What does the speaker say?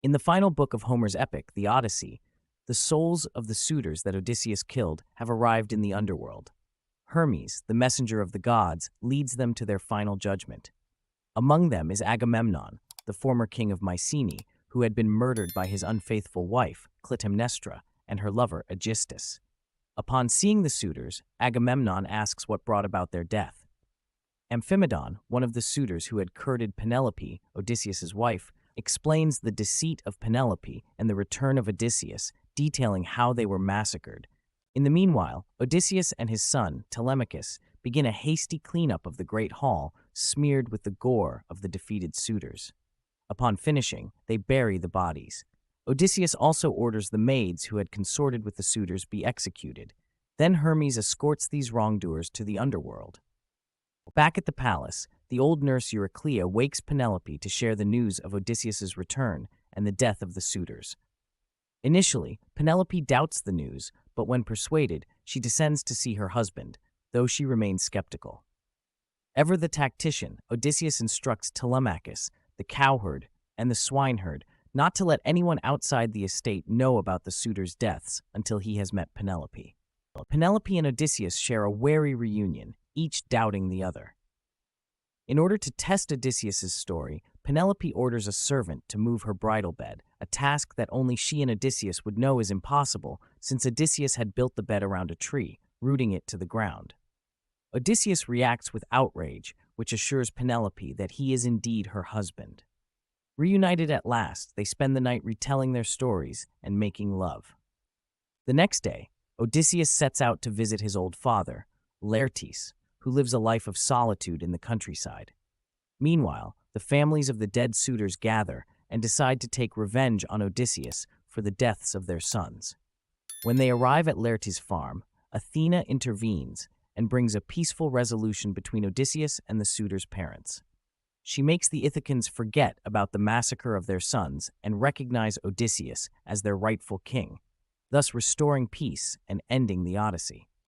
In the final book of Homer's epic, the Odyssey, the souls of the suitors that Odysseus killed have arrived in the underworld. Hermes, the messenger of the gods, leads them to their final judgment. Among them is Agamemnon, the former king of Mycenae, who had been murdered by his unfaithful wife, Clytemnestra, and her lover, Aegisthus. Upon seeing the suitors, Agamemnon asks what brought about their death. Amphimedon, one of the suitors who had courted Penelope, Odysseus's wife, explains the deceit of Penelope and the return of Odysseus, detailing how they were massacred. In the meanwhile, Odysseus and his son, Telemachus, begin a hasty cleanup of the great hall, smeared with the gore of the defeated suitors. Upon finishing, they bury the bodies. Odysseus also orders the maids who had consorted with the suitors be executed. Then Hermes escorts these wrongdoers to the underworld. Back at the palace, the old nurse Euryclea wakes Penelope to share the news of Odysseus's return and the death of the suitors. Initially, Penelope doubts the news, but when persuaded, she descends to see her husband, though she remains skeptical. Ever the tactician, Odysseus instructs Telemachus, the cowherd, and the swineherd not to let anyone outside the estate know about the suitors' deaths until he has met Penelope. Penelope and Odysseus share a wary reunion, each doubting the other. In order to test Odysseus's story, Penelope orders a servant to move her bridal bed, a task that only she and Odysseus would know is impossible, since Odysseus had built the bed around a tree, rooting it to the ground. Odysseus reacts with outrage, which assures Penelope that he is indeed her husband. Reunited at last, they spend the night retelling their stories and making love. The next day, Odysseus sets out to visit his old father, Laertes, who lives a life of solitude in the countryside. Meanwhile, the families of the dead suitors gather and decide to take revenge on Odysseus for the deaths of their sons. When they arrive at Laertes' farm, Athena intervenes and brings a peaceful resolution between Odysseus and the suitors' parents. She makes the Ithacans forget about the massacre of their sons and recognize Odysseus as their rightful king, thus restoring peace and ending the Odyssey.